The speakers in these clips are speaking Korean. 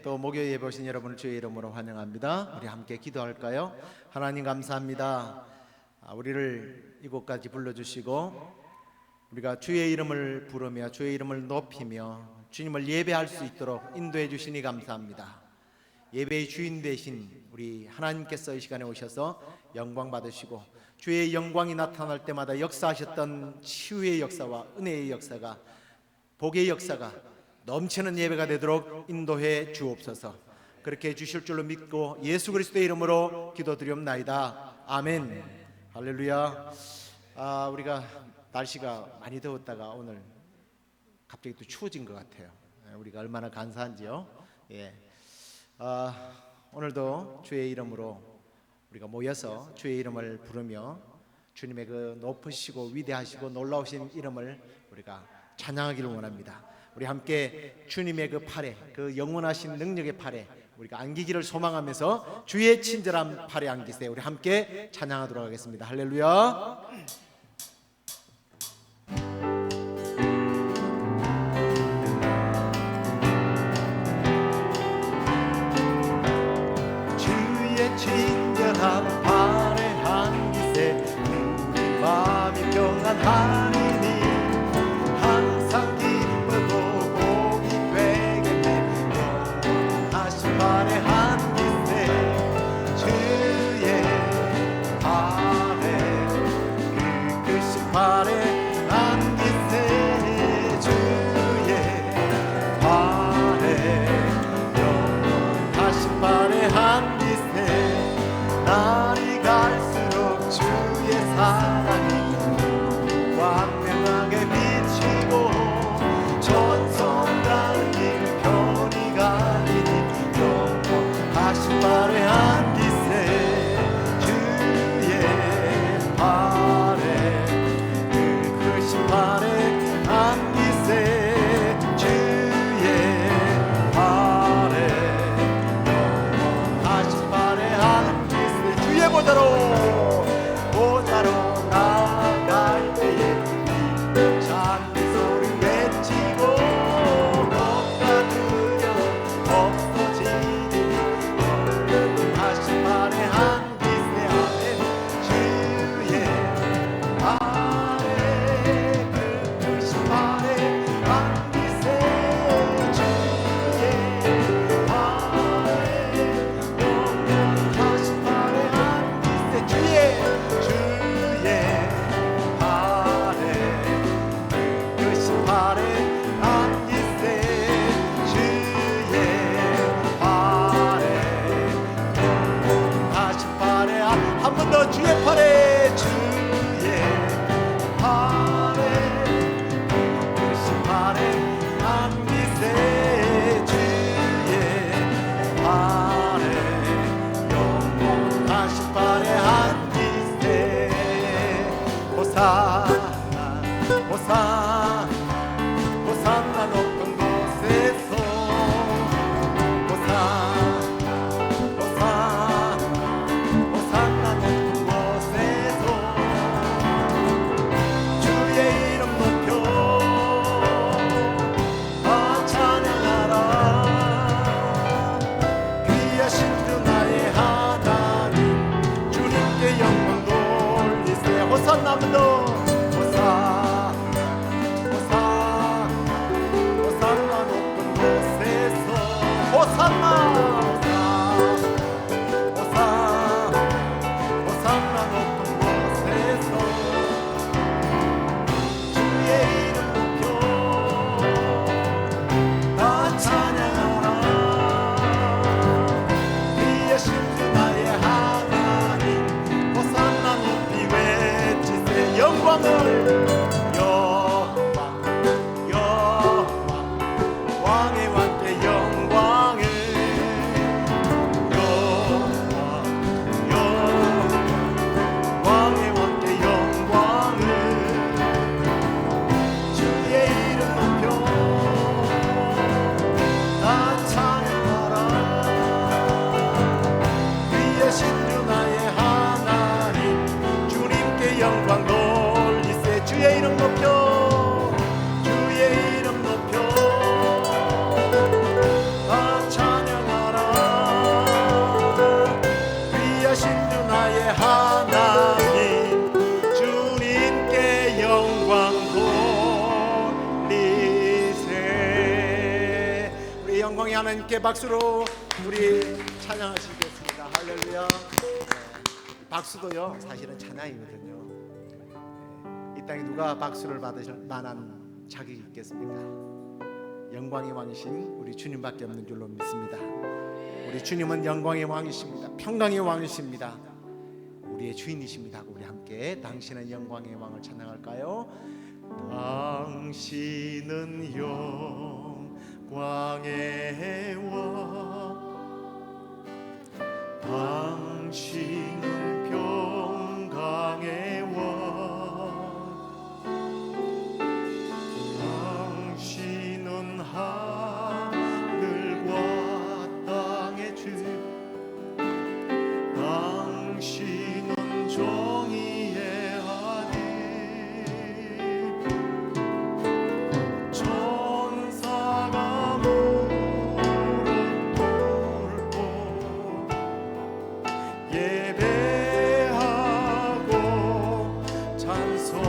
또 목요일 예배 오신 여러분을 주의 이름으로 환영합니다. 우리 함께 기도할까요? 하나님 감사합니다. 우리를 이곳까지 불러주시고 우리가 주의 이름을 부르며 주의 이름을 높이며 주님을 예배할 수 있도록 인도해 주시니 감사합니다. 예배의 주인 되신 우리 하나님께서 이 시간에 오셔서 영광 받으시고 주의 영광이 나타날 때마다 역사하셨던 치유의 역사와 은혜의 역사가, 복의 역사가 넘치는 예배가 되도록 인도해 주옵소서. 그렇게 해주실 줄로 믿고 예수 그리스도의 이름으로 기도드리옵나이다. 아멘. 할렐루야. 우리가 날씨가 많이 더웠다가 오늘 갑자기 또 추워진 것 같아요. 우리가 얼마나 감사한지요. 오늘도 주의 이름으로 우리가 모여서 주의 이름을 부르며 주님의 그 높으시고 위대하시고 놀라우신 이름을 우리가 찬양하기를 원합니다. 우리 함께 주님의 그 팔에, 그 영원하신 능력의 팔에 우리가 안기기를 소망하면서 주의 친절한 팔에 안기세 우리 함께 찬양하도록 하겠습니다. 할렐루야. 주의 친절한 팔에 안기세 우리 마음이 평안하리니 항상 발에 안기세 주의 발에 그 크신 발에 안기세 주의 발에 영원하신 발에 안기세 날이 갈수록 주의 사랑이 광명하게 비치고 전성가는 길 편히 가리니 다시 발에 안기세 주의 발에 그 크신 발에 안기세 주의 발에 영원하신 발에 안기세 주의 보좌로 나갈 때에 찬미 소리 외치고 겁과 두려움 없어지니 하신 발에 안기세 아멘 주의 발에 그 크신 발에 안기세 주의 발에 영원하신 발에 안기세 주의 발에 그 크신 발에 안기세 주의 발에 하신 발에 한 번 더 주의 팔에 주의 팔에 크신 발에 안기세 주의 발에 영원하신 발에 안기세 호산나 호산나 호산나 높은 곳에서 호산나 높은 곳에서 주의 이름 높여 찬양하라 귀하신 주 나의 하나님 주님께 영광 돌리세 호산나 한번 더 호산나 높은 곳에서 호산나 높은 곳에서 주의 이름 높여 다 찬양하라 귀하신 주 나의 하나님 호산나 높이 외치세 영광을 왕의 왕께 영광을 하나님께 박수로 우리 찬양하시겠습니다. 할렐루야. 박수도요 사실은 찬양이거든요. 이 땅에 누가 박수를 받으실 만한 자격이 있겠습니까? 영광의 왕이신 우리 주님밖에 없는 줄로 믿습니다. 우리 주님은 영광의 왕이십니다. 평강의 왕이십니다. 우리의 주인이십니다. 우리 함께 당신은 영광의 왕을 찬양할까요? 당신은 영광의 왕, 당신은 평강의 왕, 당신은 하늘과 땅의 주, 당신은 정의의 아들, 천사가 무릎 꿇고 예배하고 찬송하네.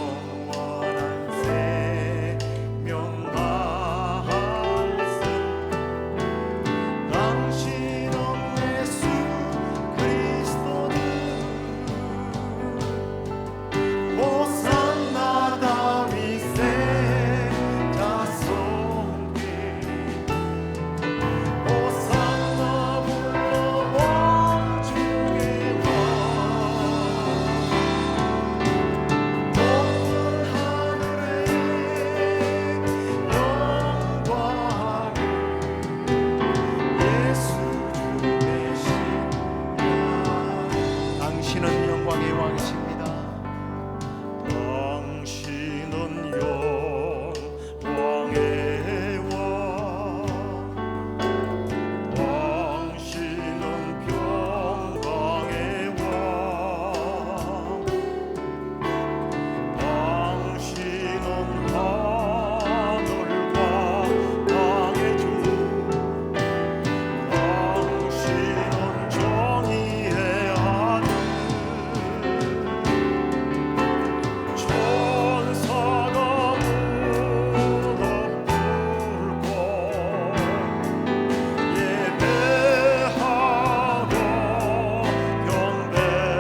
영원한 생명 말씀, 당신은 예수 그리스도는 호산나 다윗의 자손께, 호산나 불러 왕중의 왕, 높은 하늘에 영광을 예수 주내시냐. 당신은 영광의 왕이십니다. 당신은 영광의 왕, 당신은 평강의 왕, 당신은 하늘과 땅의 주, 당신은 정의의 아들, 천사가 무릎 꿇고 예배하고 경배하네.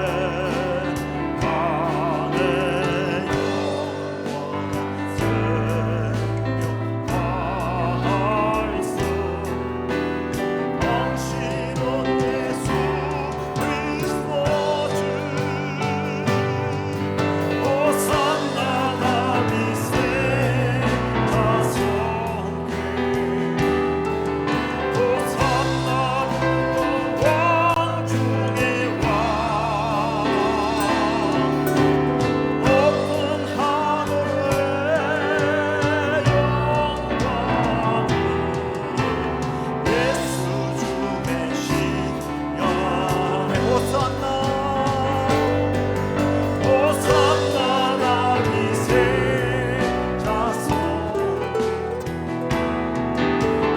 영원한 생명 말씀, 당신은 예수 그리스도 주, 호산나 다윗의 자손께, 호산나 불러 왕중의 왕, 높은 하늘에 영광을 예수 주내시냐. 호산나, 호산나 다윗의 자손,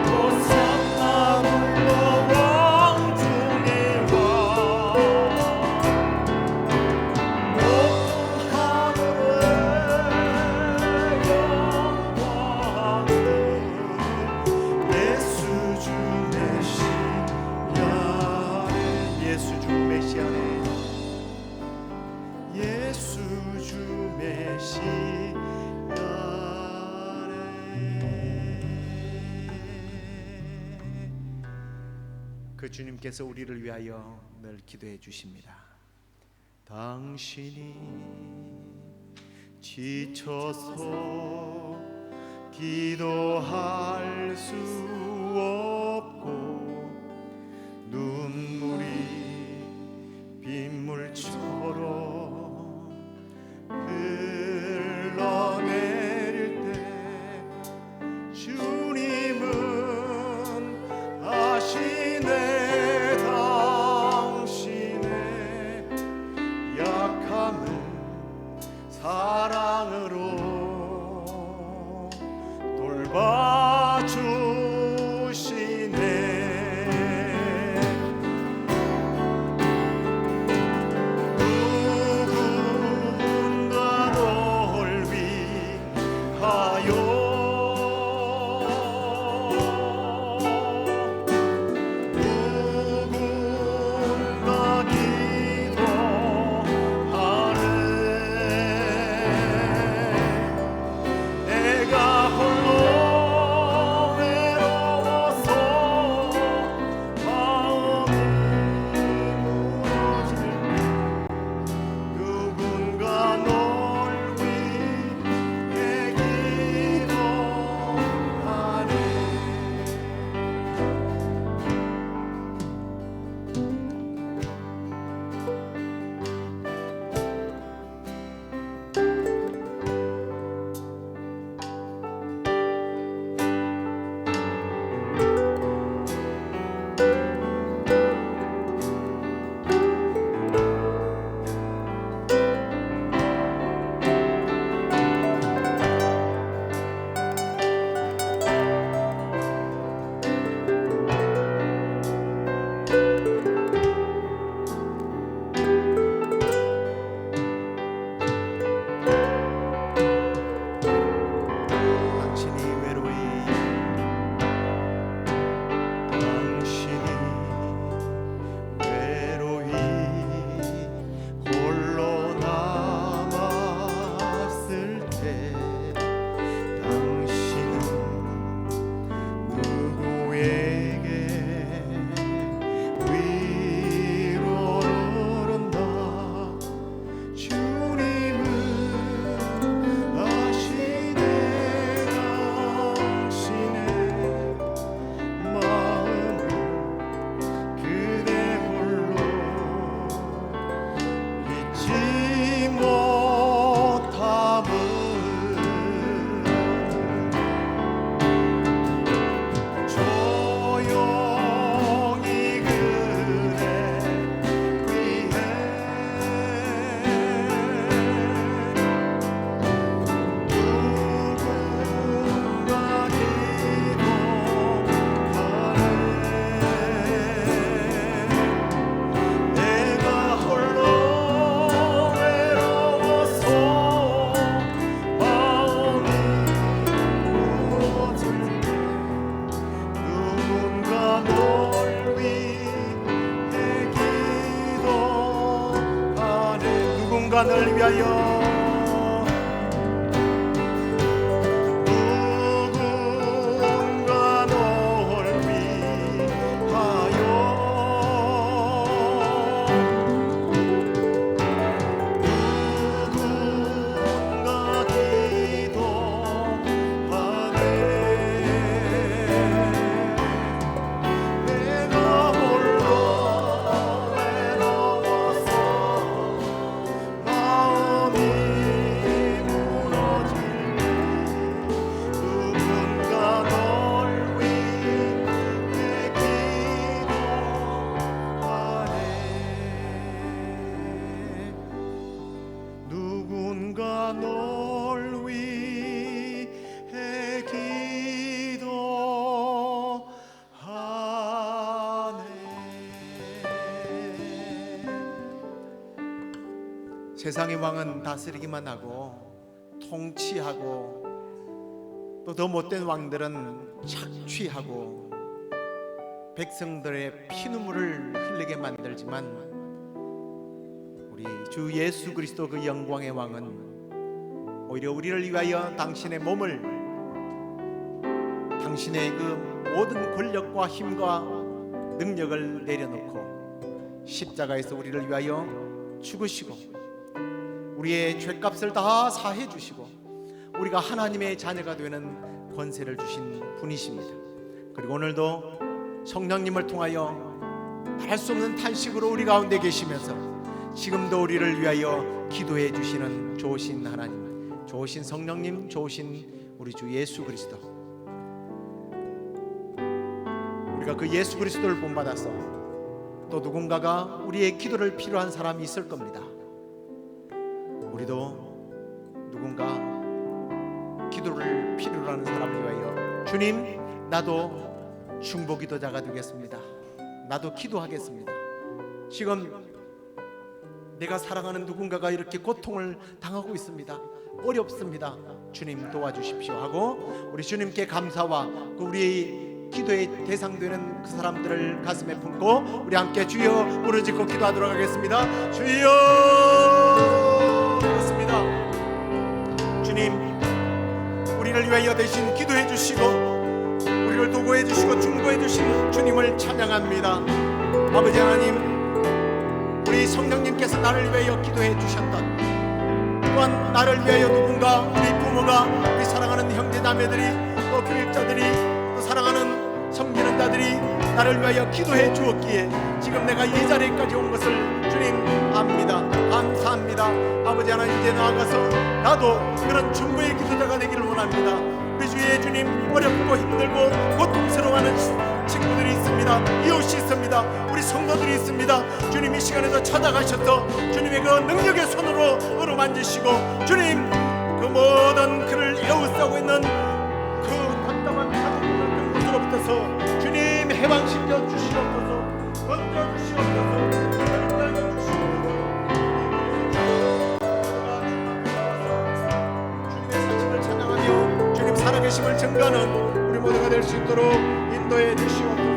호산나 불러 왕중의 왕, 높은 하늘에 영광을 예수 주 메시아네. 예수 주 메시아네. 예수 주 메시아네. 그 주님께서 우리를 위하여 늘 기도해 주십니다. 당신이 지쳐서 기도할 수 없고 눈물이 빗물처럼 흘러내릴 때 주님은 아시네. 당신의 약함을 사랑으로 돌봐주시네. 누군가 널 위하여 널 위하여 세상의 왕은 다스리기만 하고 통치하고 또 더 못된 왕들은 착취하고 백성들의 피눈물을 흘리게 만들지만 우리 주 예수 그리스도 그 영광의 왕은 오히려 우리를 위하여 당신의 몸을 당신의 그 모든 권력과 힘과 능력을 내려놓고 십자가에서 우리를 위하여 죽으시고 우리의 죄값을 다 사해 주시고 우리가 하나님의 자녀가 되는 권세를 주신 분이십니다. 그리고 오늘도 성령님을 통하여 말할 수 없는 탄식으로 우리 가운데 계시면서 지금도 우리를 위하여 기도해 주시는 좋으신 하나님, 좋으신 성령님, 좋으신 우리 주 예수 그리스도, 우리가 그 예수 그리스도를 본받아서 또 누군가가 우리의 기도를 필요한 사람이 있을 겁니다. 우리도 누군가 기도를 필요로 하는 사람을 위하여 주님, 나도 중보기도자가 되겠습니다. 나도 기도하겠습니다. 지금 내가 사랑하는 누군가가 이렇게 고통을 당하고 있습니다. 어렵습니다. 주님 도와주십시오 하고 우리 주님께 감사와 우리 기도의 대상되는 그 사람들을 가슴에 품고 우리 함께 주여 부르짖고 기도하도록 하겠습니다. 주여, 주님, 우리를 위하여 대신 기도해 주시고 우리를 도구해 주시고 중보해 주신 주님을 찬양합니다. 아버지 하나님, 우리 성령님께서 나를 위하여 기도해 주셨던, 또한 나를 위하여 누군가, 우리 부모가, 우리 사랑하는 형제자매들이, 또 교육자들이, 또 사랑하는 섬기는 자들이 나를 위하여 기도해 주었기에 지금 내가 이 자리까지 온 것을 주님 압니다. 감사합니다. 아버지 하나님, 이제 나아가서 나도 그런 중보의 기도자가 되기를 원합니다. 우리 주 예수님, 어렵고 힘들고 고통스러워하는 친구들이 있습니다. 이웃이 있습니다. 우리 성도들이 있습니다. 주님, 이 시간에도 찾아가셔서 주님의 그 능력의 손으로 어루만지시고 주님, 그 모든 그를 에워싸고 있는 그 답답한 가족들 그곳으로부터서 주님 해방시켜 주시옵소서. 건져 주시옵소서. 살아계심을 증거하는 우리 모두가 될 수 있도록 인도해 주시옵소서.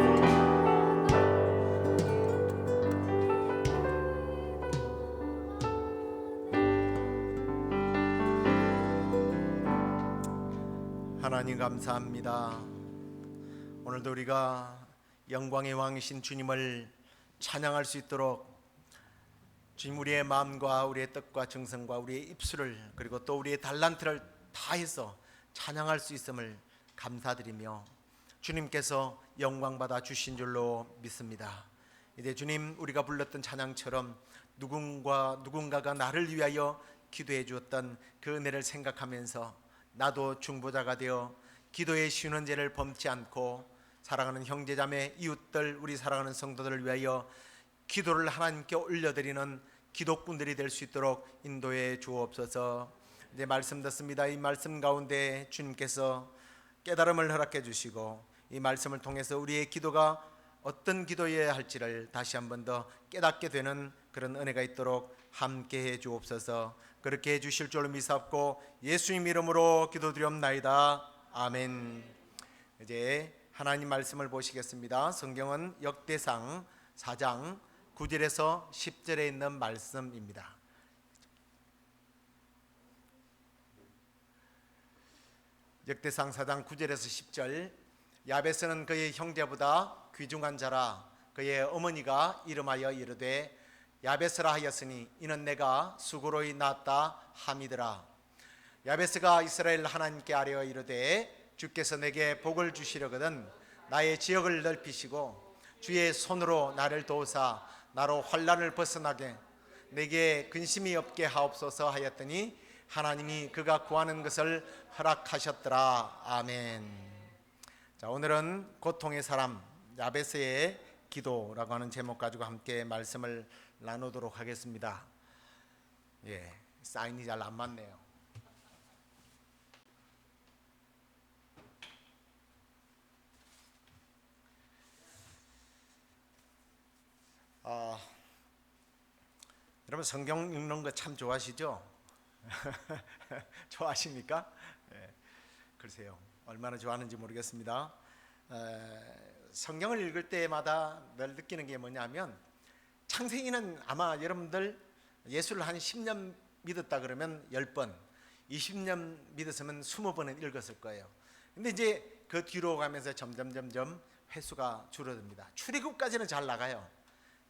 하나님 감사합니다. 오늘도 우리가 영광의 왕이신 주님을 찬양할 수 있도록 주님, 우리의 마음과 우리의 뜻과 정성과 우리의 입술을, 그리고 또 우리의 달란트를 다해서 찬양할 수 있음을 감사드리며 주님께서 영광받아 주신 줄로 믿습니다. 이제 주님, 우리가 불렀던 찬양처럼 누군가가 나를 위하여 기도해 주었던 그 은혜를 생각하면서 나도 중보자가 되어 기도의 쉬운 은혜를 범치 않고 사랑하는 형제자매, 이웃들, 우리 사랑하는 성도들을 위하여 기도를 하나님께 올려드리는 기도꾼들이 될 수 있도록 인도해 주옵소서. 이제 말씀 듣습니다. 이 말씀 가운데 주님께서 깨달음을 허락해 주시고 이 말씀을 통해서 우리의 기도가 어떤 기도여야 할지를 다시 한 번 더 깨닫게 되는 그런 은혜가 있도록 함께해 주옵소서. 그렇게 해주실 줄로 믿사옵고 예수님 이름으로 기도드리옵나이다. 아멘. 이제 하나님 말씀을 보시겠습니다. 성경은 역대상 4장 9절에서 10절에 있는 말씀입니다. 역대상 4장 9절에서 10절. 야베스는 그의 형제보다 귀중한 자라. 그의 어머니가 이름하여 이르되 야베스라 하였으니 이는 내가 수고로이 낳았다 함이더라. 야베스가 이스라엘 하나님께 아뢰어 이르되 주께서 내게 복을 주시려거든 나의 지역을 넓히시고 주의 손으로 나를 도우사 나로 환난을 벗어나게 내게 근심이 없게 하옵소서 하였더니 하나님이 그가 구하는 것을 허락하셨더라. 아멘. 자, 오늘은 고통의 사람 야베스의 기도라고 하는 제목 가지고 함께 말씀을 나누도록 하겠습니다. 사인이 잘 안 맞네요. 여러분 성경 읽는 거 참 좋아하시죠? 좋아하십니까? 글쎄요, 얼마나 좋아하는지 모르겠습니다. 성경을 읽을 때마다 늘 느끼는 게 뭐냐면, 창세기는 아마 여러분들 예수를 한 10년 믿었다 그러면 10번, 20년 믿었으면 20번은 읽었을 거예요. 근데 이제 그 뒤로 가면서 점점 횟수가 줄어듭니다. 출애굽까지는 잘 나가요.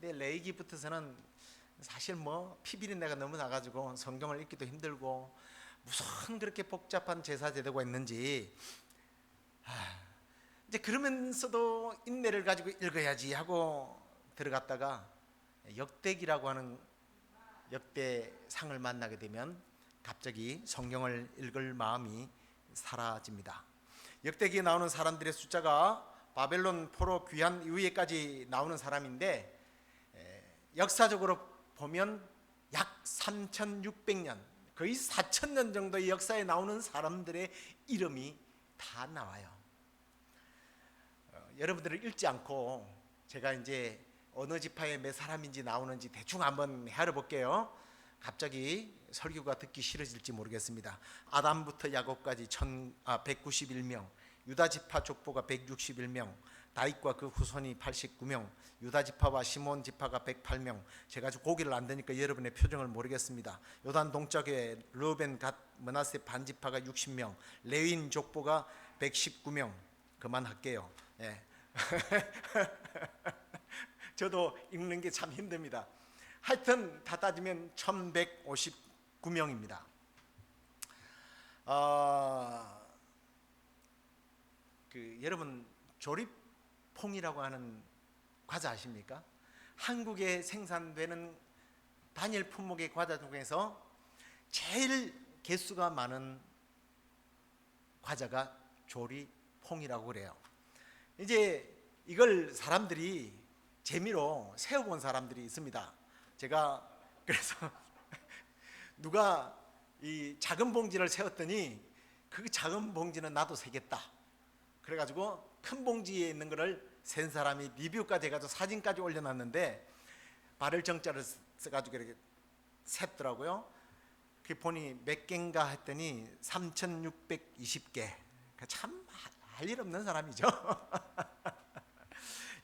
근데 레위기부터서는 사실 피비린내가 너무 나가지고 성경을 읽기도 힘들고 무슨 그렇게 복잡한 제사 제도가 있는지, 이제 그러면서도 인내를 가지고 읽어야지 하고 들어갔다가 역대기라고 하는 역대상을 만나게 되면 갑자기 성경을 읽을 마음이 사라집니다. 역대기에 나오는 사람들의 숫자가 바벨론 포로 귀환 이후에까지 나오는 사람인데, 역사적으로 보면 약 3600년, 거의 4000년 정도의 역사에 나오는 사람들의 이름이 다 나와요. 여러분들을 읽지 않고 제가 이제 어느 지파의 몇 사람인지 나오는지 대충 한번 헤아려 볼게요. 갑자기 설교가 듣기 싫어질지 모르겠습니다. 아담부터 야곱까지 191명, 유다 지파 족보가 161명, 다윗과 그 후손이 89명, 유다 지파와 시몬 지파가 108명. 제가 아주 고기를 안 드니까 여러분의 표정을 모르겠습니다. 요단 동쪽에 르우벤, 갓, 므낫세 반 지파가 60명, 레위인 족보가 119명. 그만할게요. 저도 읽는 게 참 힘듭니다. 하여튼 다 따지면 1159명입니다. 여러분 조리퐁이라고 하는 과자 아십니까? 한국에 생산되는 단일 품목의 과자 중에서 제일 개수가 많은 과자가 조리퐁이라고 그래요. 이제 이걸 사람들이 재미로 세워본 사람들이 있습니다. 제가 그래서 누가 이 작은 봉지를 세웠더니 그 작은 봉지는 나도 세겠다. 그래가지고 큰 봉지에 있는 거를 센 사람이 리뷰까지 해가지고 사진까지 올려놨는데, 발을 정자를 써가지고 이렇게 셌더라고요. 그 보니 몇 개인가 했더니 3620개. 참 할 일 없는 사람이죠.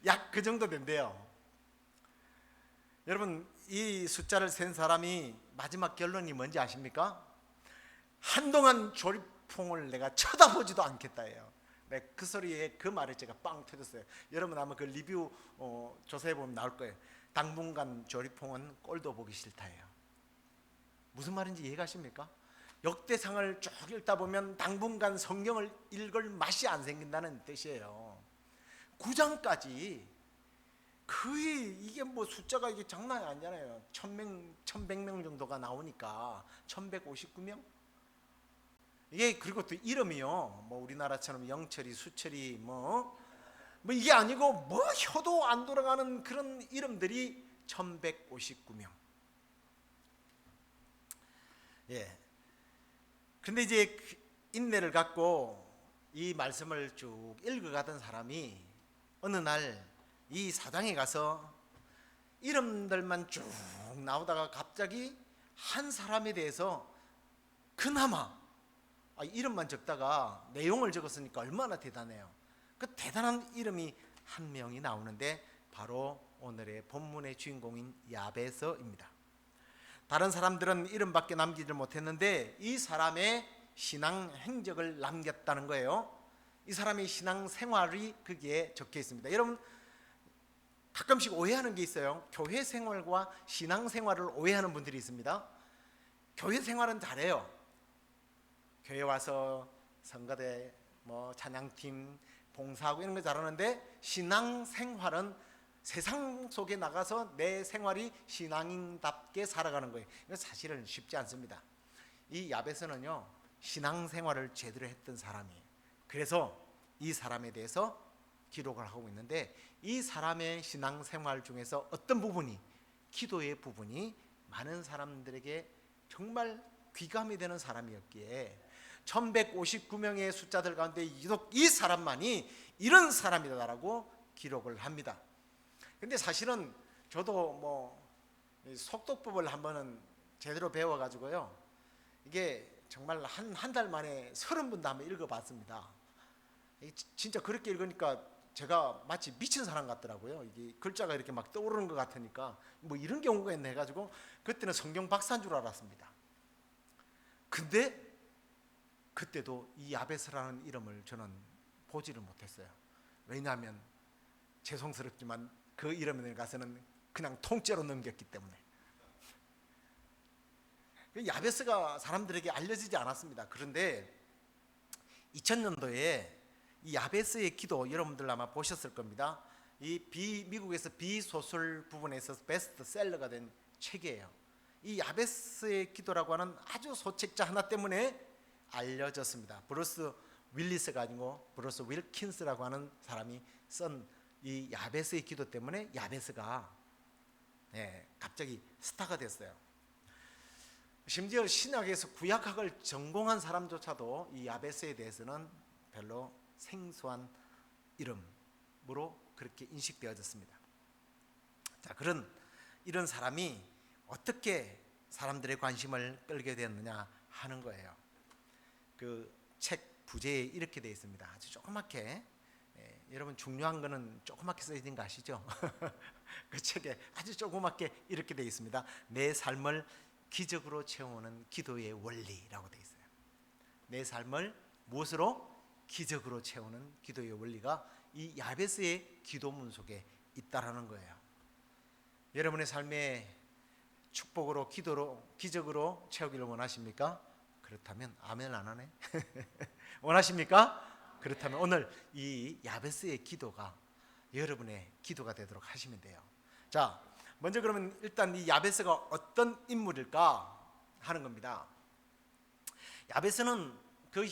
약 그 정도 된대요. 여러분, 이 숫자를 센 사람이 마지막 결론이 뭔지 아십니까? 한동안 조리퐁을 내가 쳐다보지도 않겠다예요. 그 소리에 그 말에 제가 빵 터졌어요. 여러분 아마 그 리뷰 조사해 보면 나올 거예요. 당분간 조리퐁은 꼴도 보기 싫다예요. 무슨 말인지 이해가십니까? 역대상을 쭉 읽다 보면 당분간 성경을 읽을 맛이 안 생긴다는 뜻이에요. 9장까지 거의 이게 숫자가 이게 장난이 아니잖아요. 1100명 정도가 나오니까 1159명? 이게 그리고 또 이름이요. 우리나라처럼 영철이, 수철이 이게 아니고 혀도 안 돌아가는 그런 이름들이 1159명. 근데 이제 인내를 갖고 이 말씀을 쭉 읽어가던 사람이 어느 날 이 사당에 가서 이름들만 쭉 나오다가 갑자기 한 사람에 대해서 그나마 이름만 적다가 내용을 적었으니까 얼마나 대단해요. 그 대단한 이름이 한 명이 나오는데 바로 오늘의 본문의 주인공인 야베스입니다. 다른 사람들은 이름밖에 남기지 못했는데 이 사람의 신앙 행적을 남겼다는 거예요. 이 사람의 신앙 생활이 거기에 적혀 있습니다. 여러분 가끔씩 오해하는 게 있어요. 교회 생활과 신앙 생활을 오해하는 분들이 있습니다. 교회 생활은 잘해요. 교회 와서 성가대, 찬양팀, 봉사하고 이런 거 잘하는데 신앙 생활은 세상 속에 나가서 내 생활이 신앙인답게 살아가는 거예요. 이건 사실은 쉽지 않습니다. 이 야베스는요 신앙 생활을 제대로 했던 사람이에요. 그래서 이 사람에 대해서 기록을 하고 있는데, 이 사람의 신앙 생활 중에서 어떤 부분이, 기도의 부분이 많은 사람들에게 정말 귀감이 되는 사람이었기에 1159명의 숫자들 가운데 유독 이 사람만이 이런 사람이다라고 기록을 합니다. 근데 사실은 저도 속독법을 한번은 제대로 배워가지고요, 이게 정말 한 달 만에 30번도 한번 읽어봤습니다. 진짜 그렇게 읽으니까 제가 마치 미친 사람 같더라고요. 이게 글자가 이렇게 막 떠오르는 것 같으니까 이런 경우가 있네 해가지고 그때는 성경 박사인 줄 알았습니다. 근데 그때도 이 야베스라는 이름을 저는 보지를 못했어요. 왜냐하면 죄송스럽지만 그 이름에 가서는 그냥 통째로 넘겼기 때문에. 야베스가 사람들에게 알려지지 않았습니다. 그런데 2000년도에 이 야베스의 기도, 여러분들 아마 보셨을 겁니다. 이 미국에서 비소설 부분에서 베스트셀러가 된 책이에요. 이 야베스의 기도라고 하는 아주 소책자 하나 때문에 알려졌습니다. 브루스 윌리스가 아니고 브루스 윌킨스라고 하는 사람이 쓴 이 야베스의 기도 때문에 야베스가 갑자기 스타가 됐어요. 심지어 신약에서 구약학을 전공한 사람조차도 이 야베스에 대해서는 별로 생소한 이름으로 그렇게 인식되어졌습니다. 자, 이런 사람이 어떻게 사람들의 관심을 끌게 되었느냐 하는 거예요. 그 책 부제에 이렇게 되어 있습니다. 아주 조그맣게, 여러분 중요한 거는 조그맣게 써 있는 거 아시죠? 그 책에 아주 조그맣게 이렇게 되어 있습니다. 내 삶을 기적으로 채우는 기도의 원리라고 되어 있어요. 내 삶을 무엇으로? 기적으로 채우는 기도의 원리가 이 야베스의 기도문 속에 있다라는 거예요. 여러분의 삶에 축복으로, 기도로, 기적으로 채우기를 원하십니까? 그렇다면 아멘 안 하네. 원하십니까? 그렇다면 오늘 이 야베스의 기도가 여러분의 기도가 되도록 하시면 돼요. 자, 먼저 그러면 일단 이 야베스가 어떤 인물일까 하는 겁니다. 야베스는 그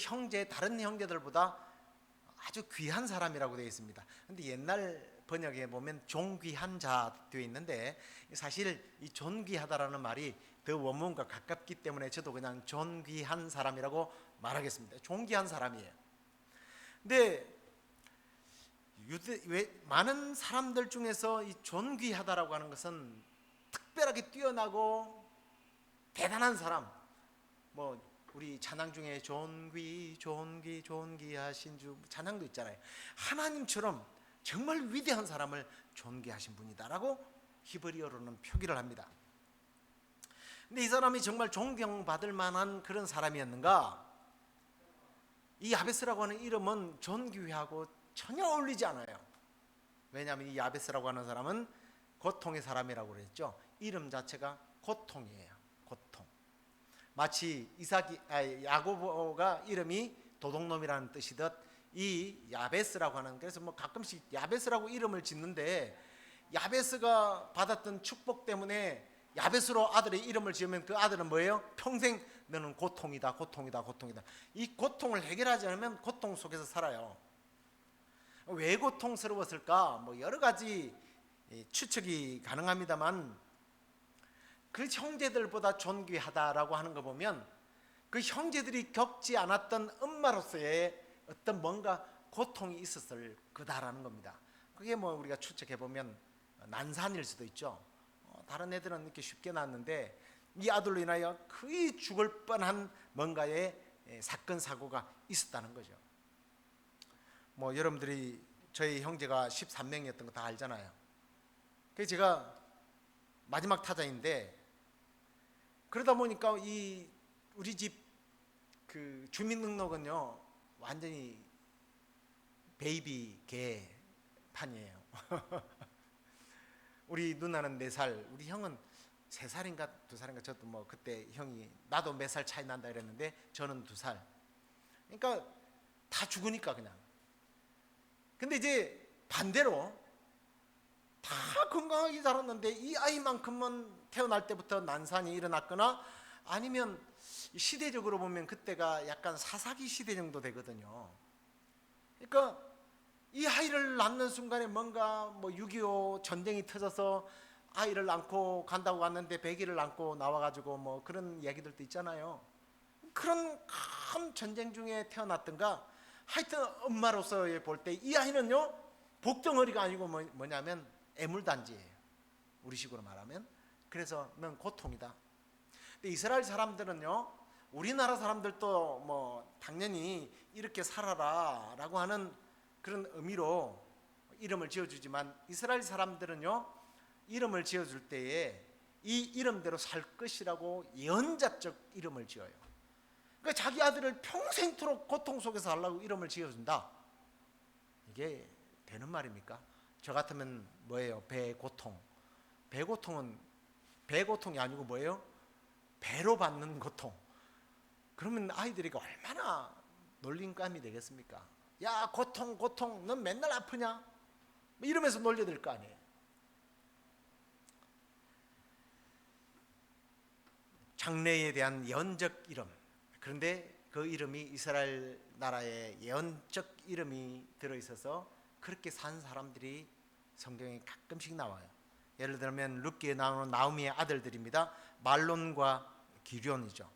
다른 형제들보다 아주 귀한 사람이라고 되어 있습니다. 근데 옛날 번역에 보면 존귀한 자 되어 있는데, 사실 이 존귀하다라는 말이 더 원문과 가깝기 때문에 저도 그냥 존귀한 사람이라고 말하겠습니다. 존귀한 사람이에요. 근데 많은 사람들 중에서 이 존귀하다라고 하는 것은 특별하게 뛰어나고 대단한 사람, 우리 찬양 중에 존귀하신 주 찬양도 있잖아요. 하나님처럼 정말 위대한 사람을 존귀하신 분이다라고 히브리어로는 표기를 합니다. 근데 이 사람이 정말 존경받을 만한 그런 사람이었는가? 이 야베스라고 하는 이름은 존귀하고 전혀 어울리지 않아요. 왜냐하면 이 야베스라고 하는 사람은 고통의 사람이라고 그랬죠. 이름 자체가 고통이에요. 고통. 마치 야고보가 이름이 도둑놈이라는 뜻이듯 이 야베스라고 하는, 그래서 가끔씩 야베스라고 이름을 짓는데, 야베스가 받았던 축복 때문에 야베스로 아들의 이름을 지으면 그 아들은 뭐예요? 평생 너는 고통이다, 고통이다, 고통이다. 이 고통을 해결하지 않으면 고통 속에서 살아요. 왜 고통스러웠을까? 여러 가지 추측이 가능합니다만, 그 형제들보다 존귀하다라고 하는 거 보면 그 형제들이 겪지 않았던 엄마로서의 어떤 뭔가 고통이 있었을 거다라는 겁니다. 그게 우리가 추측해 보면 난산일 수도 있죠. 다른 애들은 이렇게 쉽게 낳았는데 이 아들로 인하여 거의 죽을 뻔한 뭔가의 사건 사고가 있었다는 거죠. 여러분들이 저희 형제가 13명이었던 거 다 알잖아요. 그래서 제가 마지막 타자인데, 그러다 보니까 우리 집 그 주민등록은요 완전히 베이비 개판이에요. 우리 누나는 4살, 우리 형은 3살인가 2살인가, 저도 뭐 그때 형이 나도 몇 살 차이 난다 그랬는데 저는 2살. 그러니까 다 죽으니까 그냥. 근데 이제 반대로 다 건강하게 자랐는데 이 아이만큼은 태어날 때부터 난산이 일어났거나 아니면 시대적으로 보면 그때가 약간 사사기 시대 정도 되거든요. 그러니까 이 아이를 낳는 순간에 뭔가 뭐 6.25 전쟁이 터져서 아이를 안고 간다고 왔는데 100일을 안고 나와가지고 뭐 그런 얘기들도 있잖아요. 그런 큰 전쟁 중에 태어났던가, 하여튼 엄마로서 볼 때 이 아이는요 복덩어리가 아니고 뭐냐면 애물단지예요, 우리식으로 말하면. 그래서 넌 고통이다. 근데 이스라엘 사람들은요, 우리나라 사람들도 뭐 당연히 이렇게 살아라 라고 하는 그런 의미로 이름을 지어주지만, 이스라엘 사람들은요 이름을 지어줄 때에 이 이름대로 살 것이라고 예언자적 이름을 지어요. 그러니까 자기 아들을 평생토록 고통 속에서 하려고 이름을 지어준다. 이게 되는 말입니까? 저 같으면 뭐예요? 배고통. 배고통은 배고통이 아니고 뭐예요? 배로 받는 고통. 그러면 아이들이 얼마나 놀림감이 되겠습니까? 야, 고통 고통, 넌 맨날 아프냐? 뭐 이러면서 놀려댈 거 아니에요. 장래에 대한 예언적 이름. 그런데 그 이름이 이스라엘 나라의 예언적 이름이 들어있어서 그렇게 산 사람들이 성경에 가끔씩 나와요. 예를 들면 룻기에 나오는 나오미의 아들들입니다. 말론과 기럨이죠.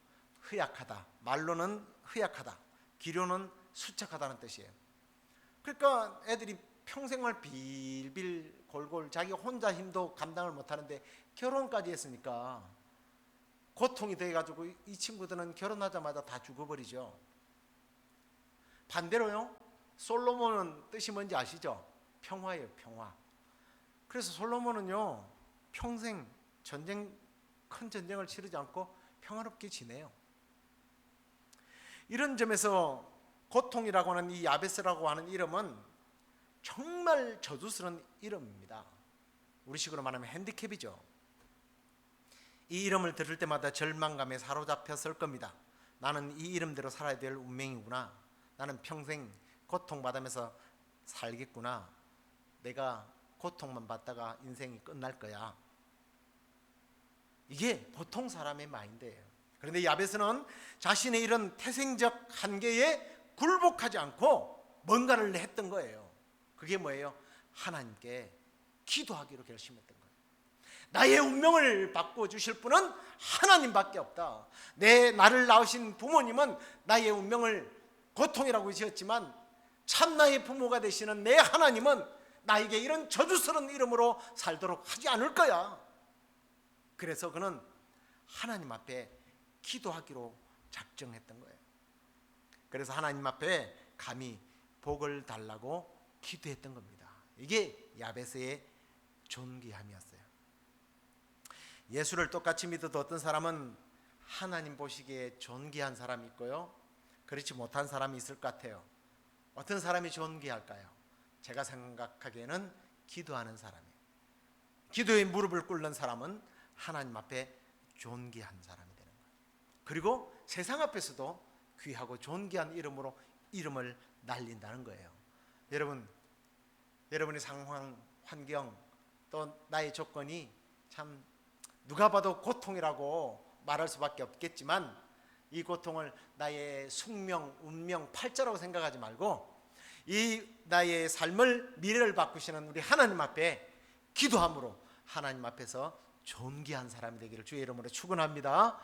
허약하다. 말론은 허약하다, 기럨은 수척하다는 뜻이에요. 그러니까 애들이 평생을 빌빌 골골 자기 혼자 힘도 감당을 못하는데 결혼까지 했으니까 고통이 돼가지고 이 친구들은 결혼하자마자 다 죽어버리죠. 반대로요, 솔로몬은 뜻이 뭔지 아시죠? 평화예요, 평화. 그래서 솔로몬은요 평생 큰 전쟁을 치르지 않고 평화롭게 지내요. 이런 점에서 고통이라고 하는 이 야베스라고 하는 이름은 정말 저주스러운 이름입니다. 우리식으로 말하면 핸디캡이죠. 이 이름을 들을 때마다 절망감에 사로잡혔을 겁니다. 나는 이 이름대로 살아야 될 운명이구나. 나는 평생 고통받으면서 살겠구나. 내가 고통만 받다가 인생이 끝날 거야. 이게 보통 사람의 마인드예요. 그런데 야베스는 자신의 이런 태생적 한계에 굴복하지 않고 뭔가를 했던 거예요. 그게 뭐예요? 하나님께 기도하기로 결심했던 거예요. 나의 운명을 바꿔주실 분은 하나님밖에 없다. 나를 낳으신 부모님은 나의 운명을 고통이라고 지었지만 참 나의 부모가 되시는 내 하나님은 나에게 이런 저주스러운 이름으로 살도록 하지 않을 거야. 그래서 그는 하나님 앞에 기도하기로 작정했던 거예요. 그래서 하나님 앞에 감히 복을 달라고 기도했던 겁니다. 이게 야베스의 존귀함이었어요. 예수를 똑같이 믿어도 어떤 사람은 하나님 보시기에 존귀한 사람이 있고요, 그렇지 못한 사람이 있을 것 같아요. 어떤 사람이 존귀할까요? 제가 생각하기에는 기도하는 사람이에요. 기도에 무릎을 꿇는 사람은 하나님 앞에 존귀한 사람이 되는 거예요. 그리고 세상 앞에서도 귀하고 존귀한 이름으로 이름을 날린다는 거예요. 여러분의 상황, 환경, 또 나의 조건이 참 누가 봐도 고통이라고 말할 수밖에 없겠지만, 이 고통을 나의 숙명, 운명, 팔자라고 생각하지 말고 이 나의 삶을, 미래를 바꾸시는 우리 하나님 앞에 기도함으로 하나님 앞에서 존귀한 사람이 되기를 주의 이름으로 축원합니다.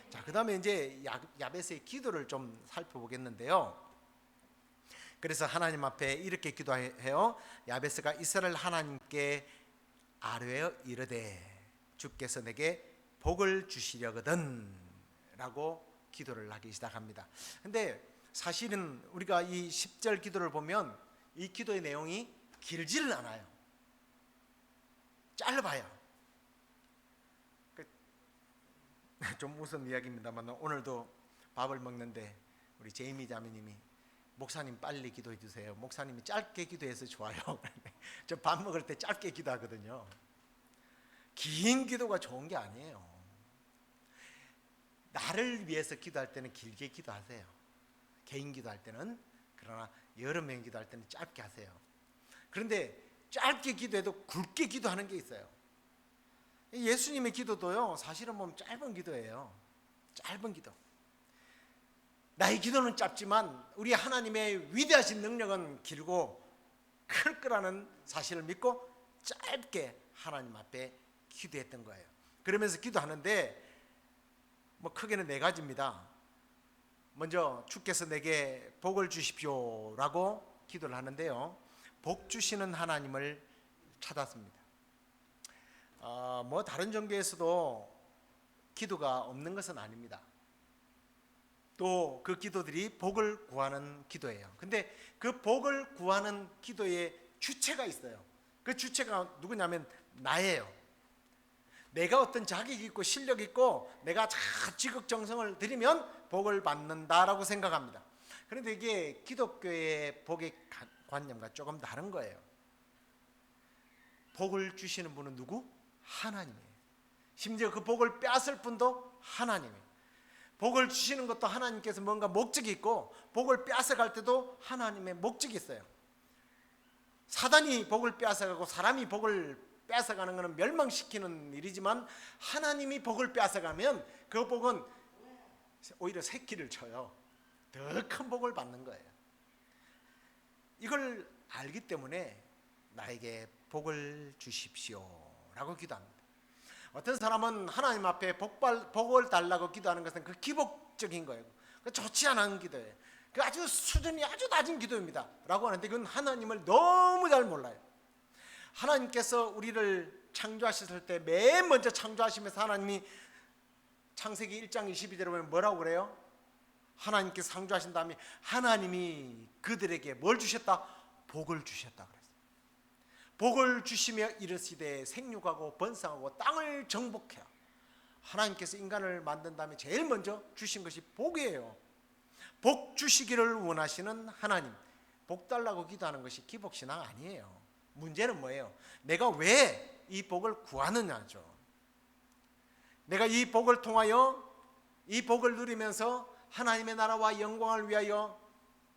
자, 그 다음에 이제 야베스의 기도를 좀 살펴보겠는데요. 그래서 하나님 앞에 이렇게 기도해요. 야베스가 이스라엘 하나님께 아뢰어 이르되 주께서 내게 복을 주시려거든 라고 기도를 하기 시작합니다. 근데 사실은 우리가 이 10절 기도를 보면 이 기도의 내용이 길지를 않아요. 짧아요. 좀 무슨 이야기입니다만 오늘도 밥을 먹는데 우리 제이미 자매님이 목사님 빨리 기도해 주세요. 목사님이 짧게 기도해서 좋아요. 저 밥 먹을 때 짧게 기도하거든요. 긴 기도가 좋은 게 아니에요. 나를 위해서 기도할 때는 길게 기도하세요. 개인 기도할 때는. 그러나 여러 명 기도할 때는 짧게 하세요. 그런데 짧게 기도해도 굵게 기도하는 게 있어요. 예수님의 기도도요, 사실은 보면 짧은 기도예요. 짧은 기도. 나의 기도는 짧지만 우리 하나님의 위대하신 능력은 길고 클 거라는 사실을 믿고 짧게 하나님 앞에 기도했던 거예요. 그러면서 기도하는데 뭐 크게는 네 가지입니다. 먼저 주께서 내게 복을 주십시오라고 기도를 하는데요, 복 주시는 하나님을 찾았습니다. 뭐 다른 종교에서도 기도가 없는 것은 아닙니다. 또 그 기도들이 복을 구하는 기도예요. 근데 그 복을 구하는 기도의 주체가 있어요. 그 주체가 누구냐면 나예요. 내가 어떤 자격이 있고 실력이 있고 내가 지극정성을 들이면 복을 받는다라고 생각합니다. 그런데 이게 기독교의 복의 관념과 조금 다른 거예요. 복을 주시는 분은 누구? 하나님이에요. 심지어 그 복을 빼앗을 분도 하나님이에요. 복을 주시는 것도 하나님께서 뭔가 목적이 있고 복을 빼앗아갈 때도 하나님의 목적이 있어요. 사단이 복을 빼앗아가고 사람이 복을 빼앗아가는 것은 멸망시키는 일이지만 하나님이 복을 빼앗아가면 그 복은 오히려 새끼를 쳐요. 더 큰 복을 받는 거예요. 이걸 알기 때문에 나에게 복을 주십시오라고 기도합니다. 어떤 사람은 하나님 앞에 복을 달라고 기도하는 것은 그 기복적인 거예요. 좋지 않은 기도예요. 그 아주 수준이 아주 낮은 기도입니다 라고 하는데 그건 하나님을 너무 잘 몰라요. 하나님께서 우리를 창조하셨을 때 맨 먼저 창조하시면서 하나님이 창세기 1장 22절에 보면 뭐라고 그래요? 하나님께서 창조하신 다음에 하나님이 그들에게 뭘 주셨다? 복을 주셨다 그랬어요. 복을 주시며 이르시되 생육하고 번성하고 땅을 정복해라. 하나님께서 인간을 만든 다음에 제일 먼저 주신 것이 복이에요. 복 주시기를 원하시는 하나님, 복 달라고 기도하는 것이 기복신앙 아니에요. 문제는 뭐예요? 내가 왜 이 복을 구하느냐죠. 내가 이 복을 통하여 이 복을 누리면서 하나님의 나라와 영광을 위하여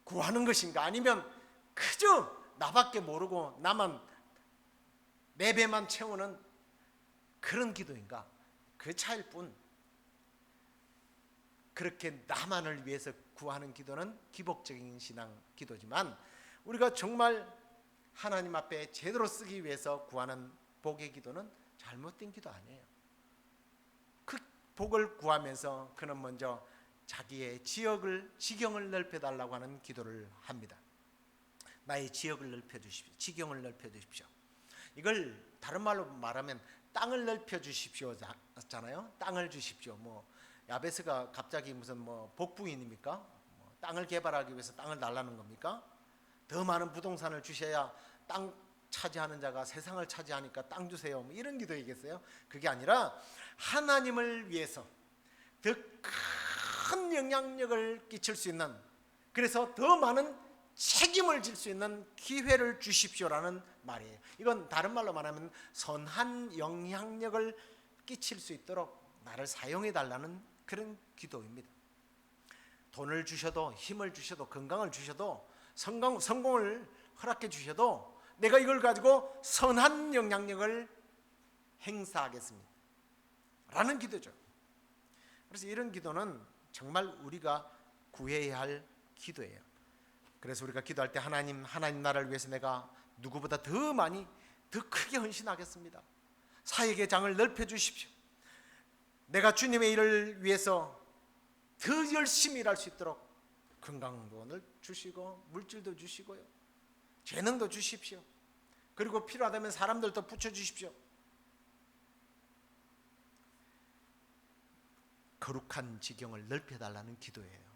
구하는 것인가, 아니면 그저 나밖에 모르고 나만 내 배만 채우는 그런 기도인가, 그 차일 뿐. 그렇게 나만을 위해서 구하는 기도는 기복적인 신앙 기도지만 우리가 정말 하나님 앞에 제대로 쓰기 위해서 구하는 복의 기도는 잘못된 기도 아니에요. 그 복을 구하면서 그는 먼저 자기의 지경을 넓혀달라고 하는 기도를 합니다. 나의 지역을 넓혀주십시오. 지경을 넓혀주십시오. 이걸 다른 말로 말하면 땅을 넓혀주십시오 잖아요. 땅을 주십시오. 뭐 야베스가 갑자기 무슨 뭐 복부인입니까? 땅을 개발하기 위해서 땅을 달라는 겁니까? 더 많은 부동산을 주셔야 땅 차지하는 자가 세상을 차지하니까 땅 주세요, 뭐 이런 기도이겠어요? 그게 아니라 하나님을 위해서 더 큰 영향력을 끼칠 수 있는, 그래서 더 많은 책임을 질 수 있는 기회를 주십시오라는 말이에요. 이건 다른 말로 말하면 선한 영향력을 끼칠 수 있도록 나를 사용해 달라는 그런 기도입니다. 돈을 주셔도, 힘을 주셔도, 건강을 주셔도, 성공을 허락해 주셔도 내가 이걸 가지고 선한 영향력을 행사하겠습니다 라는 기도죠. 그래서 이런 기도는 정말 우리가 구해야 할 기도예요. 그래서 우리가 기도할 때 하나님 나라를 위해서 내가 누구보다 더 많이, 더 크게 헌신하겠습니다. 사역의 장을 넓혀주십시오. 내가 주님의 일을 위해서 더 열심히 일할 수 있도록 건강도 주시고 물질도 주시고요, 재능도 주십시오. 그리고 필요하다면 사람들도 붙여주십시오. 거룩한 지경을 넓혀달라는 기도예요.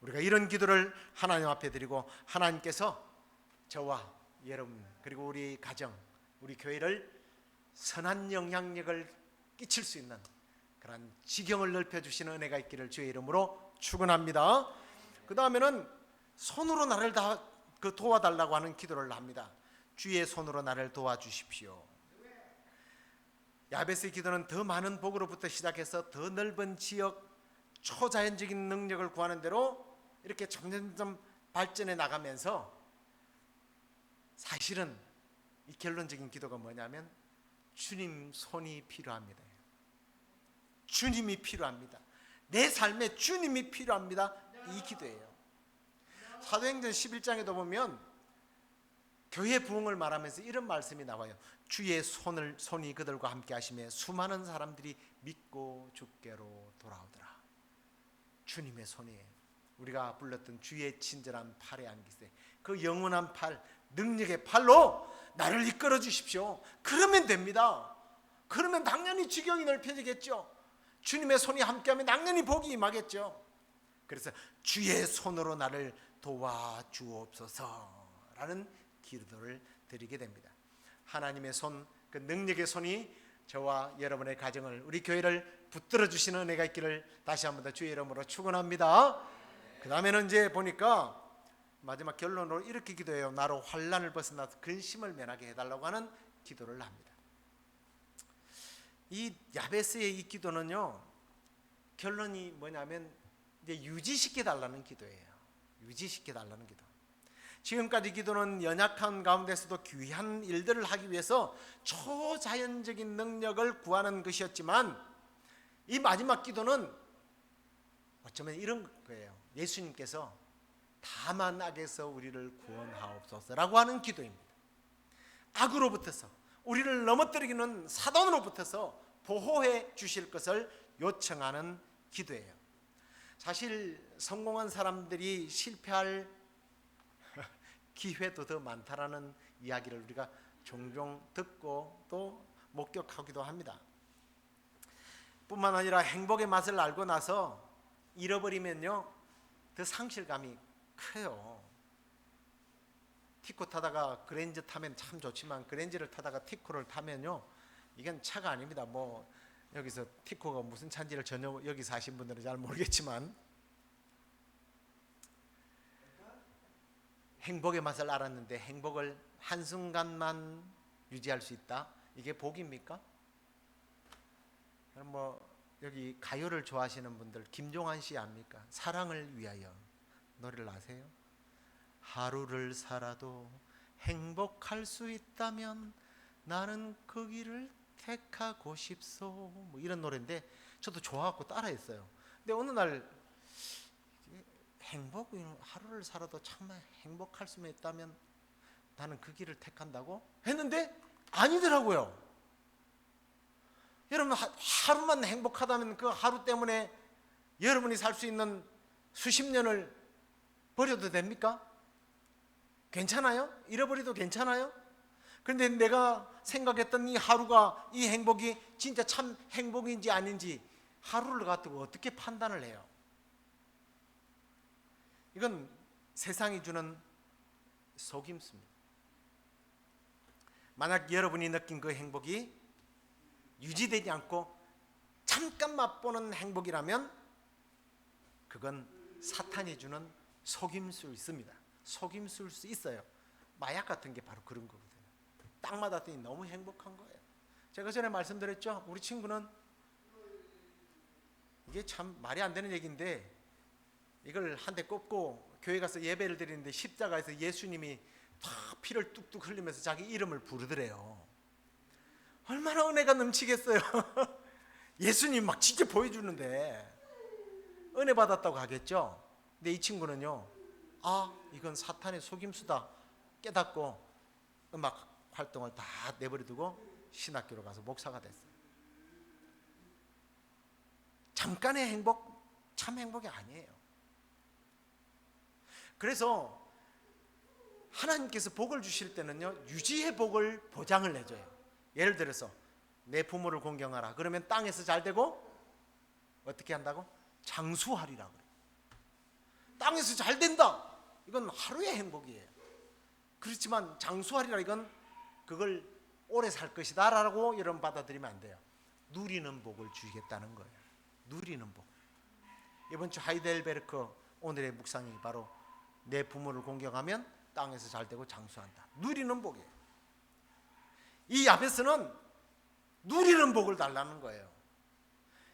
우리가 이런 기도를 하나님 앞에 드리고 하나님께서 저와 여러분 그리고 우리 가정, 우리 교회를 선한 영향력을 끼칠 수 있는 그런 지경을 넓혀주시는 은혜가 있기를 주의 이름으로 축원합니다. 그 다음에는 손으로 나를 도와달라고 하는 기도를 합니다. 주의 손으로 나를 도와주십시오. 야베스의 기도는 더 많은 복으로부터 시작해서 더 넓은 지역, 초자연적인 능력을 구하는 대로 이렇게 점점점 발전해 나가면서 사실은 이 결론적인 기도가 뭐냐면 주님 손이 필요합니다. 주님이 필요합니다. 내 삶에 주님이 필요합니다. 이 기도예요. 사도행전 11장에도 보면 교회 부흥을 말하면서 이런 말씀이 나와요. 주의 손이 그들과 함께 하시며 수많은 사람들이 믿고 주께로 돌아오더라. 주님의 손이 우리가 불렀던 주의 친절한 팔에 안기세, 그 영원한 팔, 능력의 팔로 나를 이끌어 주십시오. 그러면 됩니다. 그러면 당연히 지경이 넓혀지겠죠. 주님의 손이 함께하면 당연히 복이 임하겠죠. 그래서 주의 손으로 나를 도와주옵소서라는 기도를 드리게 됩니다. 하나님의 손, 그 능력의 손이 저와 여러분의 가정을, 우리 교회를 붙들어 주시는 은혜가 있기를 다시 한번 더 주의 이름으로 축원합니다. 그 다음에는 이제 보니까 마지막 결론으로 이렇게 기도해요. 나로 환난을 벗어나서 근심을 면하게 해달라고 하는 기도를 합니다. 이 야베스의 이 기도는요, 결론이 뭐냐면 이제 유지시켜 달라는 기도예요. 유지시켜 달라는 기도. 지금까지 기도는 연약한 가운데서도 귀한 일들을 하기 위해서 초자연적인 능력을 구하는 것이었지만, 이 마지막 기도는 어쩌면 이런 거예요. 예수님께서 다만 악에서 우리를 구원하옵소서라고 하는 기도입니다. 악으로부터서, 우리를 넘어뜨리기는 사단으로부터서 보호해 주실 것을 요청하는 기도예요. 사실 성공한 사람들이 실패할 기회도 더 많다라는 이야기를 우리가 종종 듣고 또 목격하기도 합니다. 뿐만 아니라 행복의 맛을 알고 나서 잃어버리면요, 더 상실감이 커요. 티코 타다가 그랜저 타면 참 좋지만 그랜저를 타다가 티코를 타면요, 이건 차가 아닙니다. 뭐 여기서 티코가 무슨 차인지를 전혀 여기 사신 분들은 잘 모르겠지만, 행복의 맛을 알았는데 행복을 한순간만 유지할 수 있다? 이게 복입니까? 뭐 여기 가요를 좋아하시는 분들 김종환 씨 압니까? 사랑을 위하여 노래를 아세요? 하루를 살아도 행복할 수 있다면 나는 그 길을 택하고 싶소, 뭐 이런 노래인데 저도 좋아하고 따라했어요. 근데 어느 날 행복, 하루를 살아도 정말 행복할 수 있다면 나는 그 길을 택한다고 했는데 아니더라고요. 여러분, 하루만 행복하다면 그 하루 때문에 여러분이 살 수 있는 수십 년을 버려도 됩니까? 괜찮아요? 잃어버려도 괜찮아요? 그런데 내가 생각했던 이 하루가, 이 행복이 진짜 참 행복인지 아닌지 하루를 갖고 어떻게 판단을 해요? 이건 세상이 주는 속임수입니다. 만약 여러분이 느낀 그 행복이 유지되지 않고 잠깐 맛보는 행복이라면 그건 사탄이 주는 속임수일 있습니다. 속임수일 수 있어요. 마약 같은 게 바로 그런 거거든요. 딱 맞았더니 너무 행복한 거예요. 제가 전에 말씀드렸죠. 우리 친구는, 이게 참 말이 안 되는 얘기인데, 이걸 한 대 꼽고 교회 가서 예배를 드리는데 십자가에서 예수님이 다 피를 뚝뚝 흘리면서 자기 이름을 부르더래요. 얼마나 은혜가 넘치겠어요. 예수님 막 진짜 보여주는데 은혜 받았다고 하겠죠. 근데 이 친구는요, 아, 이건 사탄의 속임수다 깨닫고 음악 활동을 다 내버려두고 신학교로 가서 목사가 됐어요. 잠깐의 행복, 참 행복이 아니에요. 그래서 하나님께서 복을 주실 때는요, 유지의 복을 보장을 해줘요. 예를 들어서 내 부모를 공경하라 그러면 땅에서 잘 되고 어떻게 한다고? 장수하리라 그래요. 땅에서 잘 된다, 이건 하루의 행복이에요. 그렇지만 장수하리라, 이건 그걸 오래 살 것이다 라고 여러분 받아들이면 안 돼요. 누리는 복을 주시겠다는 거예요. 누리는 복. 이번 주 하이델베르크 오늘의 묵상이 바로 내 부모를 공경하면 땅에서 잘 되고 장수한다. 누리는 복이에요. 이 야베스는 누리는 복을 달라는 거예요.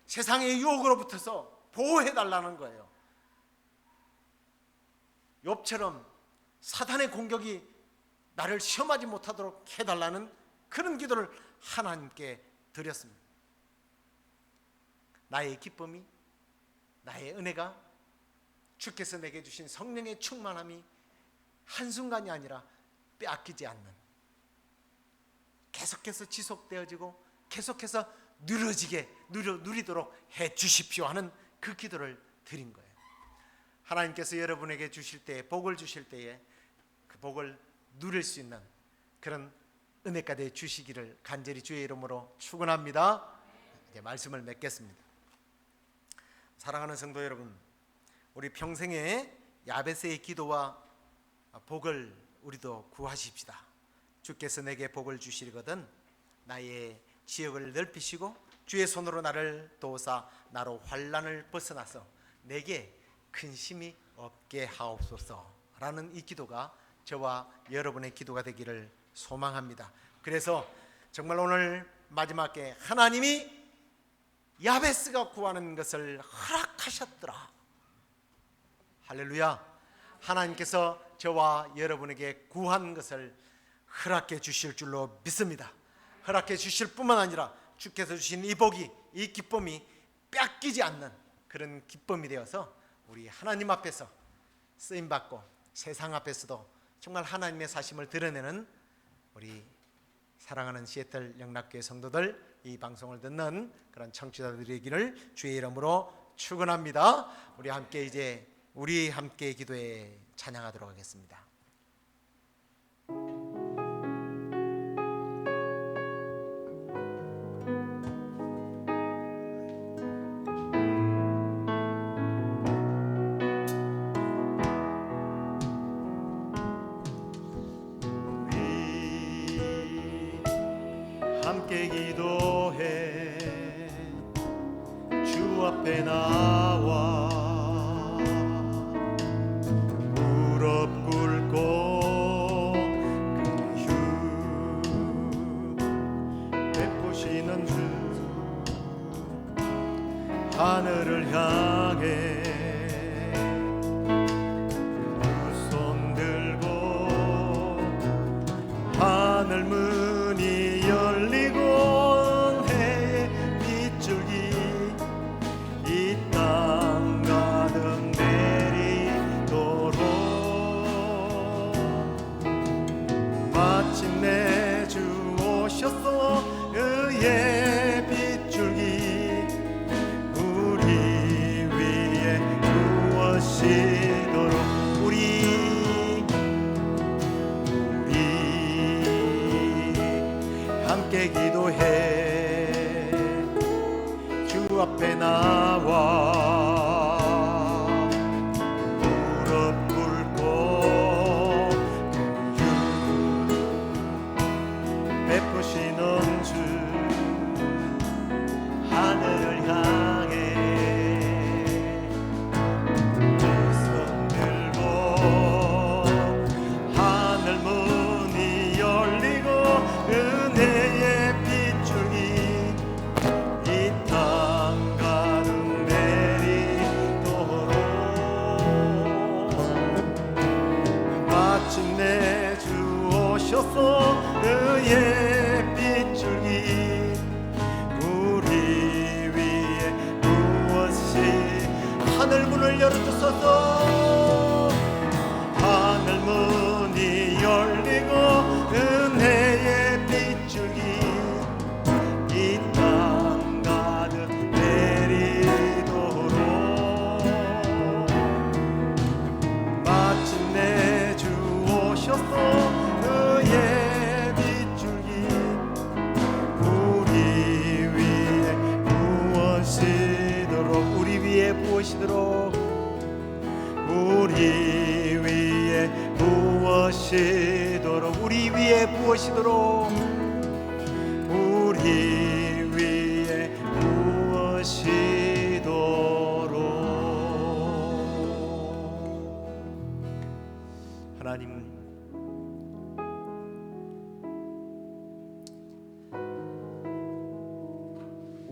세상의 유혹으로부터서 보호해 달라는 거예요. 욥처럼 사탄의 공격이 나를 시험하지 못하도록 해달라는 그런 기도를 하나님께 드렸습니다. 나의 기쁨이, 나의 은혜가, 주께서 내게 주신 성령의 충만함이 한순간이 아니라 빼앗기지 않는, 계속해서 지속되어지고 계속해서 누리도록 해 주십시오 하는 그 기도를 드린 거예요. 하나님께서 여러분에게 주실 때에, 복을 주실 때에 그 복을 누릴 수 있는 그런 은혜까지 주시기를 간절히 주의 이름으로 축원합니다. 이제 말씀을 맺겠습니다. 사랑하는 성도 여러분, 우리 평생에 야베스의 기도와 복을 우리도 구하십시다. 주께서 내게 복을 주시거든 나의 지역을 넓히시고 주의 손으로 나를 도우사 나로 환난을 벗어나서 내게 근심이 없게 하옵소서라는 이 기도가 저와 여러분의 기도가 되기를 소망합니다. 그래서 정말 오늘 마지막에 하나님이 야베스가 구하는 것을 허락하셨더라. 할렐루야. 하나님께서 저와 여러분에게 구한 것을 허락해 주실 줄로 믿습니다. 허락해 주실 뿐만 아니라 주께서 주신 이 복이, 이 기쁨이 뺏기지 않는 그런 기쁨이 되어서 우리 하나님 앞에서 쓰임받고 세상 앞에서도 정말 하나님의 사심을 드러내는 우리 사랑하는 시애틀 영락교회 성도들, 이 방송을 듣는 그런 청취자들이기를 주의 이름으로 축원합니다. 우리 함께 기도에 찬양하도록 하겠습니다. 함께 기도해 주 앞에 나와 무릎 꿇고 긍휼 베푸시는 주 하늘을 향해 두 손 들고 하늘 문이 열리고 해의 빗줄기 이 땅 가득 내리도록 마침내 주 오셨소. 의의 빗줄기 우리 위에 부어시도록 우리 함께 기도해 주 앞에 나와 무릎 꿇고 긍휼 베푸시는 주 하늘을 향해 두 손 들고 하늘 문이 열리고 은혜의 빗줄기 이 땅 가득 내리도록 마침내 주 오셨소. 의의 빗줄기 우리 위에 부어시 하늘 문을 열어주소서. 하늘 문이 열리고 은혜의 빗줄기 이 땅 가득 내리도록 마침내 주 오셨소. 의의 빗줄기 우리 위에 부어시도록 우리 위에 부어시도록 우리 위에 부어시도록 우리 위에 부어시도록 우리 위에 부어시도록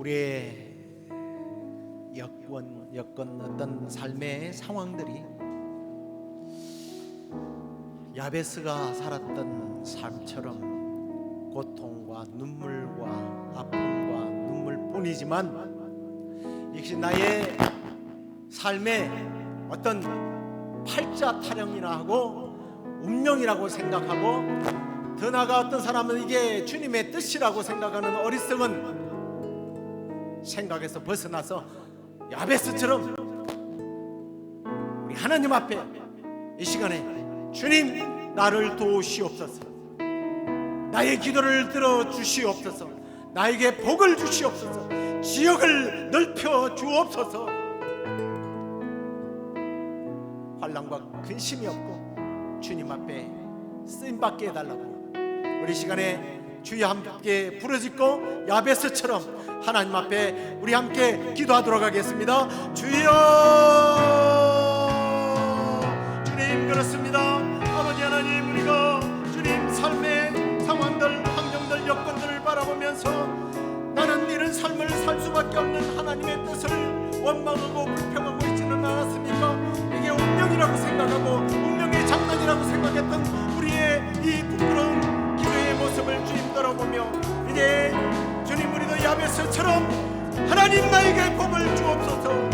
우리의 여건 어떤 삶의 상황들이 야베스가 살았던 삶처럼 고통과 눈물과 아픔과 눈물뿐이지만 이것이 나의 삶의 어떤 팔자 타령이나 하고 운명이라고 생각하고, 더 나아가 어떤 사람은 이게 주님의 뜻이라고 생각하는 어리석은 생각에서 벗어나서 야베스처럼 우리 하나님 앞에 이 시간에 주님 나를 도우시옵소서, 나의 기도를 들어주시옵소서, 나에게 복을 주시옵소서, 지역을 넓혀 주옵소서, 환난과 근심이 없고 주님 앞에 쓰임받게 해달라고 우리 시간에 주여 함께 부르짖고 야베스처럼 하나님 앞에 우리 함께 기도하도록 하겠습니다. 주여, 주님 그렇습니다. 아버지 하나님, 우리가 주님 삶의 상황들, 환경들, 여건들을 바라보면서 나는 이런 삶을 살 수밖에 없는 하나님의 뜻을 원망하고 불평하고 있지는 않았습니까? 이게 운명이라고 생각하고 운명의 장난이라고 생각했던 우리의 이 부끄러운 기도의 모습을 주님 돌아보며 이제 주님 우리도 야베스처럼 하나님 나에게 복을 주옵소서,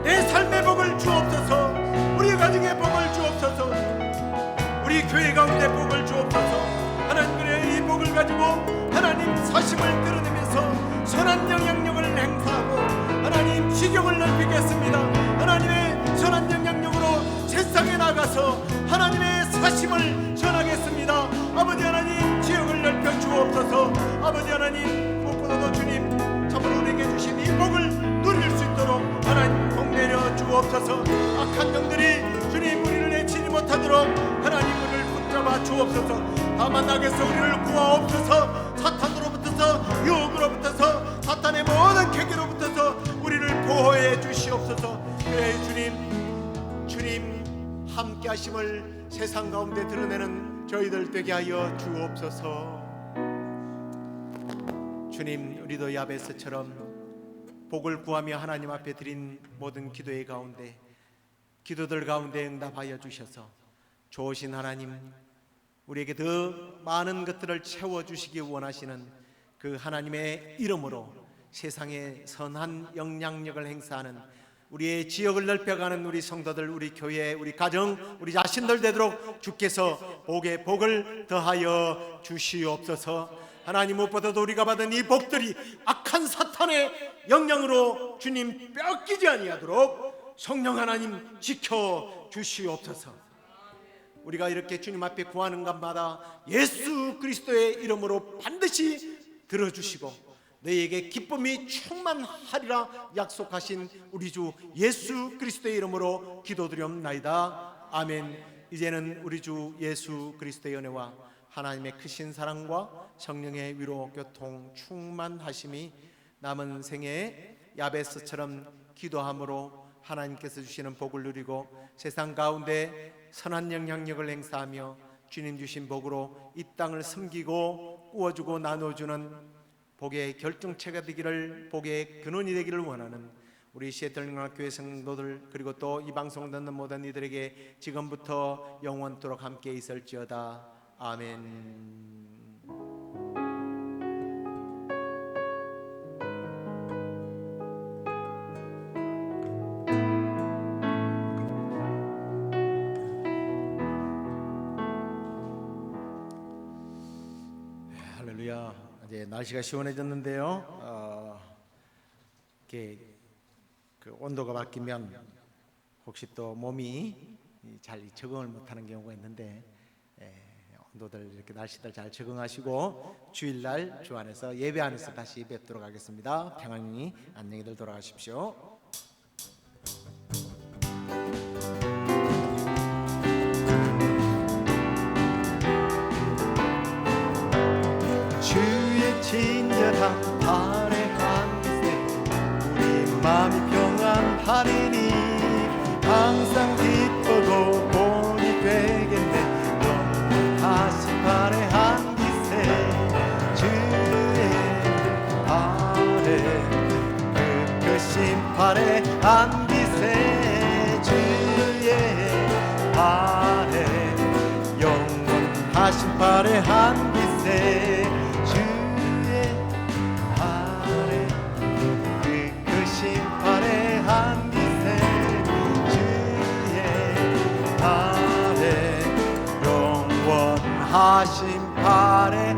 내 삶의 복을 주옵소서, 우리 가정의 복을 주옵소서, 우리 교회 가운데 복을 주옵소서. 하나님의 이 복을 가지고 하나님 사심을 드러내면서 선한 영향력을 행사하고 하나님 지경을 넓히겠습니다. 하나님의 선한 영향력으로 세상에 나가서 하나님의 사심을 전하겠습니다. 아버지 하나님, 지역을 넓혀 주옵소서. 아버지 하나님, 무엇보다도 주님 참으로 우리에게 주신 이 복을 누릴 수 있도록 하나님 복 내려 주옵소서. 악한 영들이 주님 우리를 해치지 못하도록 하나님 우리를 붙잡아 주옵소서. 다만 나게서 우리를 구하옵소서. 사탄으로부터서, 유혹으로부터서, 사탄의 모든 계계로부터서 우리를 보호해 주시옵소서. 그래 주님 함께 하심을 세상 가운데 드러내는 저희들 되게 하여 주옵소서. 주님, 우리도 야베스처럼 복을 구하며 하나님 앞에 드린 모든 기도의 가운데, 기도들 가운데 응답하여 주셔서 좋으신 하나님, 우리에게 더 많은 것들을 채워주시기 원하시는 그 하나님의 이름으로 세상에 선한 영향력을 행사하는 우리의 지역을 넓혀가는 우리 성도들, 우리 교회, 우리 가정, 우리 자신들 되도록 주께서 복에 복을 더하여 주시옵소서. 하나님, 무엇보다도 우리가 받은 이 복들이 악한 사탄의 영향으로 주님 뺏기지 아니하도록 성령 하나님 지켜 주시옵소서. 우리가 이렇게 주님 앞에 구하는 것마다 예수 그리스도의 이름으로 반드시 들어주시고 너희에게 기쁨이 충만하리라 약속하신 우리 주 예수 그리스도의 이름으로 기도드리옵나이다. 아멘. 이제는 우리 주 예수 그리스도의 은혜와 하나님의 크신 사랑과 성령의 위로 교통 충만하심이 남은 생애에 야베스처럼 기도함으로 하나님께서 주시는 복을 누리고 세상 가운데 선한 영향력을 행사하며 주님 주신 복으로 이 땅을 섬기고 꾸어주고 나눠주는 복의 결정체가 되기를, 복의 근원이 되기를 원하는 우리 시애틀교회 성도들, 그리고 또 이 방송 듣는 모든 이들에게 지금부터 영원토록 함께 있을지어다. 아멘. 할렐루야. 이제 날씨가 시원해졌는데요. 이렇게 그 온도가 바뀌면 혹시 또 몸이 잘 적응을 못하는 경우가 있는데, 온도들 이렇게 날씨들 잘 적응하시고 주일날 주 안에서 예배 안에서 다시 뵙도록 하겠습니다. 평안히 안녕히들 돌아가십시오. 주의 친절한 발의 한기세 우리 마음이 평안하리니 항상 기쁘고 본이 되겠네. 영원하신 발의 한기세 주의 발에 팔에 한 빛에 주의 팔에 그 크신 팔에 한 빛에 주의 팔에 영원하신 팔에